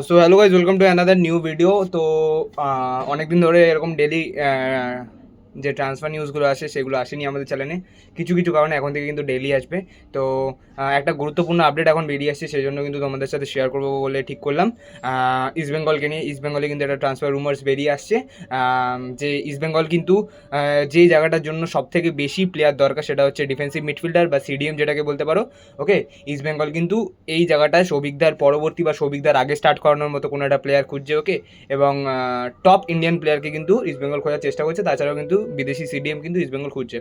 So hello guys, welcome to another new video. তো অনেকদিন ধরে এরকম ডেলি যে ট্রান্সফার নিউজগুলো আসে সেগুলো আসেনি আমাদের চ্যানেলে, কিছু কিছু কারণে এখন থেকে কিন্তু ডেলি আসবে। তো একটা গুরুত্বপূর্ণ আপডেট এখন বেরিয়ে আসছে, সেই জন্য কিন্তু তোমাদের সাথে শেয়ার করবো বলে ঠিক করলাম। ইস্টবেঙ্গলকে নিয়ে, ইস্টবেঙ্গলে কিন্তু একটা ট্রান্সফার রুমার্স বেরিয়ে আসছে যে ইস্টবেঙ্গল কিন্তু যেই জায়গাটার জন্য সব থেকে বেশি প্লেয়ার দরকার সেটা হচ্ছে ডিফেন্সিভ মিডফিল্ডার বা সিডিএম যেটাকে বলতে পারো। ওকে, ইস্টবেঙ্গল কিন্তু এই জায়গাটায় সৌভিকদার পরবর্তী বা সৌভিকদার আগে স্টার্ট করানোর মতো কোনো একটা প্লেয়ার খুঁজছে। ওকে, এবং টপ ইন্ডিয়ান প্লেয়ারকে কিন্তু ইস্টবেঙ্গল খোঁজার চেষ্টা করছে, তাছাড়াও কিন্তু বিদেশি সিডিএম কিন্তু ইস্টবেঙ্গল খুঁজছে।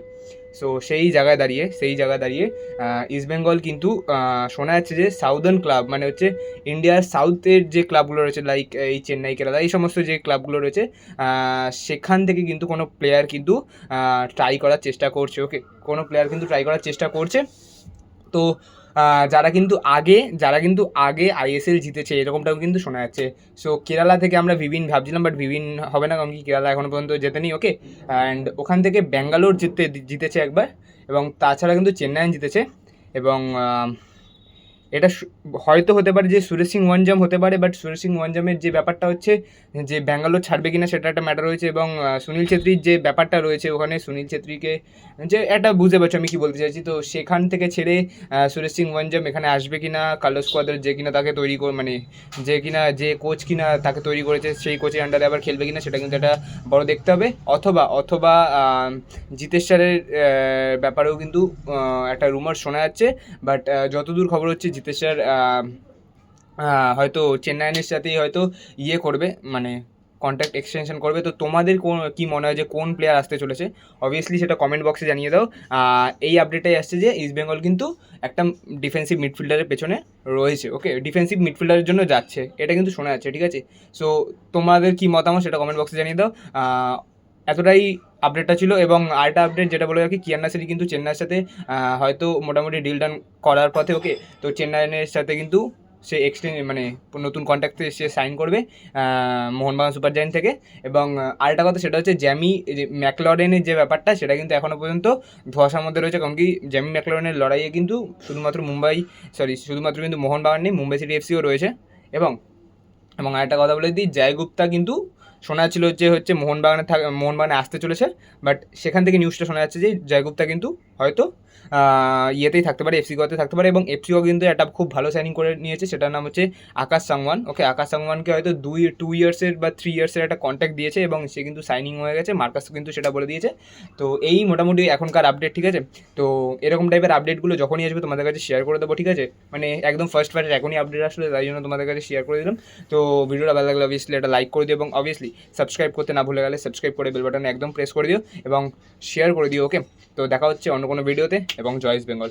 সো সেই জায়গায় দাঁড়িয়ে ইস্টবেঙ্গল কিন্তু শোনা যাচ্ছে যে সাউদার্ন ক্লাব মানে হচ্ছে ইন্ডিয়ার সাউথের যে ক্লাবগুলো রয়েছে, লাইক এই চেন্নাই, কেরালা, এই সমস্ত যে ক্লাবগুলো রয়েছে সেখান থেকে কিন্তু কোনো প্লেয়ার কিন্তু ট্রাই করার চেষ্টা করছে। ওকে, কোনো প্লেয়ার কিন্তু ট্রাই করার চেষ্টা করছে। তো যারা কিন্তু আগে আইএসএল জিতেছে এরকমটাও কিন্তু শোনা যাচ্ছে। সো কেরালা থেকে আমরা ভিভিন ভাবছিলাম, বাট ভিভিন হবে না, কারণ কি কেরালা এখনো পর্যন্ত জেতেনি। ওকে, অ্যান্ড ওখান থেকে ব্যাঙ্গালোর জিতেছে একবার, এবং তাছাড়া কিন্তু চেন্নাইন জিতেছে। এবং এটা হয়তো হতে পারে যে সুরেশ সিং ওয়ানজাম হতে পারে, বাট সুরেশ সিং ওয়ানজামের যে ব্যাপারটা হচ্ছে যে ব্যাঙ্গালোর ছাড়বে কিনা সেটা একটা ম্যাটার রয়েছে। এবং সুনীল ছেত্রীর যে ব্যাপারটা রয়েছে ওখানে, সুনীল ছেত্রীকে যে একটা বুঝতে পারছো আমি কি বলতে চাইছি। তো সেখান থেকে ছেড়ে সুরেশ সিং ওয়ানজাম এখানে আসবে কিনা, কার্লোস কোয়াদ্রার যে কিনা তাকে তৈরি করে মানে যে কোচ কিনা তাকে তৈরি করেছে সেই কোচের আন্ডারে আবার খেলবে কিনা, সেটা কিন্তু একটা বড় দেখতে হবে। অথবা জিতেশ স্যারের ব্যাপারেও কিন্তু একটা রুমার শোনা যাচ্ছে। বাট যতদূর খবর হচ্ছে জিতেশ স্যার হয়তো চেন্নাইয়ের সাথেই হয়তো করবে, মানে কন্ট্যাক্ট এক্সটেনশন করবে। তো তোমাদের কী মনে হয় যে কোন প্লেয়ার আসতে চলেছে? অবভিয়াসলি সেটা কমেন্ট বক্সে জানিয়ে দাও। এই আপডেটটাই আসছে যে ইস্টবেঙ্গল কিন্তু একটা ডিফেন্সিভ মিডফিল্ডারের পেছনে রয়েছে। ওকে, ডিফেন্সিভ মিডফিল্ডারের জন্য যাচ্ছে, এটা কিন্তু শোনা যাচ্ছে, ঠিক আছে? সো তোমাদের কী মতামত সেটা কমেন্ট বক্সে জানিয়ে দাও। এতটাই আপডেটটা ছিল। এবং আরেকটা আপডেট যেটা বলে রাখি, কিয়ান নাসিরি কিন্তু চেন্নাইয়ের সাথে হয়তো মোটামুটি ডিল ডান করার পথে। ওকে, তো চেন্নাইয়ের সাথে কিন্তু সে মানে নতুন কন্ট্যাক্টে সে সাইন করবে মোহনবাগান সুপার জায়ান্ট থেকে। এবং আরেকটা কথা সেটা হচ্ছে ম্যাকলরেনের যে ব্যাপারটা সেটা কিন্তু এখনও পর্যন্ত ধোঁয়াশার মধ্যে রয়েছে, কারণ কি জ্যামি ম্যাকলরেনের লড়াইয়ে কিন্তু শুধুমাত্র কিন্তু মোহনবাগান নেই, মুম্বাই সিটি এফসিও রয়েছে। এবং আরেকটা কথা বলে দিই, জয় গুপ্তা কিন্তু শোনা ছিল হচ্ছে মোহনবাগানে আসতে চলেছে। বাট সেখান থেকে নিউজটা শোনা যাচ্ছে যে জয়গুপ্তা কিন্তু হয়তো ইয়েতেই থাকতে পারে, এফসি গোয়াতে থাকতে পারে। এবং এফসিও কিন্তু একটা খুব ভালো সাইনিং করে নিয়েছে, সেটার নাম হচ্ছে আকাশ সাংওয়ান। ওকে, আকাশ সাংওয়ানকে হয়তো 2 ইয়ার্সের বা 3 ইয়ার্সের একটা কন্ট্যাক্ট দিয়েছে, এবং সে কিন্তু সাইনিং হয়ে গেছে, মার্কাস কিন্তু সেটা বলে দিয়েছে। তো এই মোটামুটি এখনকার আপডেট, ঠিক আছে? তো এরকম টাইপের আপডেটগুলো যখনই আসবে তোমাদের কাছে শেয়ার করে দেবো, ঠিক আছে? মানে একদম ফার্স্ট ব্যাচের এখনই আপডেট আসলে, তাই জন্য তোমাদের কাছে শেয়ার করে দিলাম। তো ভিডিওটা ভালো লাগলে অবভিয়াসলি এটা লাইক করে দিও, এবং অবভিয়াসলি সাবস্ক্রাইব করতে না ভুলে গেলে সাবস্ক্রাইব করে বেল বাটনে একদম প্রেস করে দিও এবং শেয়ার করে দিও। ওকে, তো দেখা হচ্ছে অন্য কোনো ভিডিওতে, এবং জয় ইস্ট বেঙ্গল।